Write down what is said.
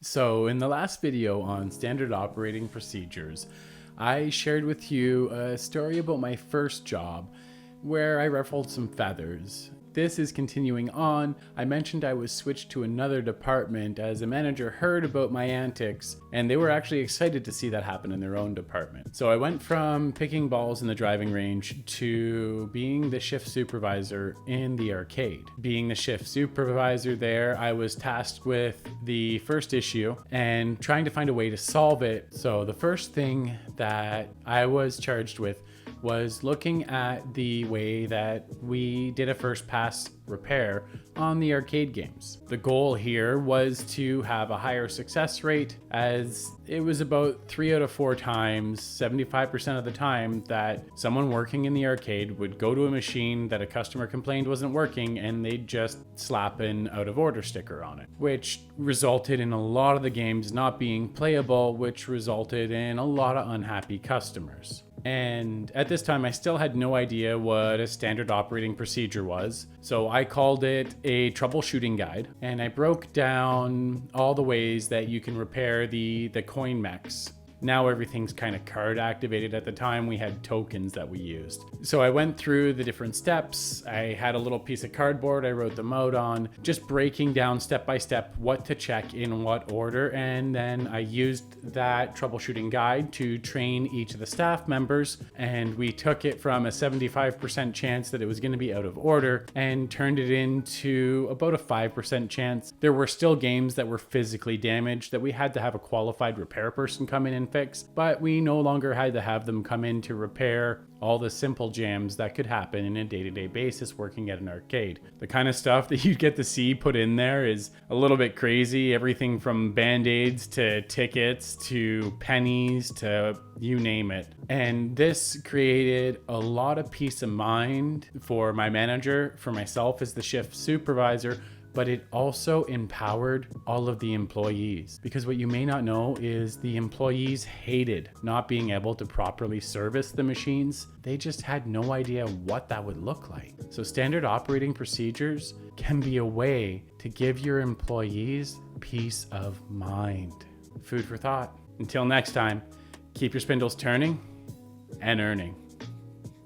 So in the last video on standard operating procedures, I shared with you a story about my first job where I ruffled some feathers. This is continuing on. I mentioned I was switched to another department as a manager heard about my antics, and they were actually excited to see that happen in their own department. So I went from picking balls in the driving range to being the shift supervisor in the arcade. Being the shift supervisor there, I was tasked with the first issue and trying to find a way to solve it. So the first thing that I was charged with was looking at the way that we did a first pass repair on the arcade games. The goal here was to have a higher success rate, as it was about 3 out of 4 times, 75% of the time, that someone working in the arcade would go to a machine that a customer complained wasn't working and they'd just slap an out of order sticker on it, which resulted in a lot of the games not being playable, which resulted in a lot of unhappy customers. And at this time, I still had no idea what a standard operating procedure was. So I called it a troubleshooting guide, and I broke down all the ways that you can repair the coin mechs. Now everything's kind of card activated. At the time, we had tokens that we used. So I went through the different steps. I had a little piece of cardboard I wrote them out on, just breaking down step by step what to check in what order. And then I used that troubleshooting guide to train each of the staff members. And we took it from a 75% chance that it was going to be out of order and turned it into about a 5% chance. There were still games that were physically damaged that we had to have a qualified repair person come in and fix, but we no longer had to have them come in to repair all the simple jams that could happen in a day-to-day basis working at an arcade. The kind of stuff that you get to see put in there is a little bit crazy. Everything from band-aids to tickets to pennies to you name it. And this created a lot of peace of mind for my manager, for myself as the shift supervisor, but it also empowered all of the employees, because what you may not know is the employees hated not being able to properly service the machines. They just had no idea what that would look like. So standard operating procedures can be a way to give your employees peace of mind. Food for thought. Until next time, keep your spindles turning and earning.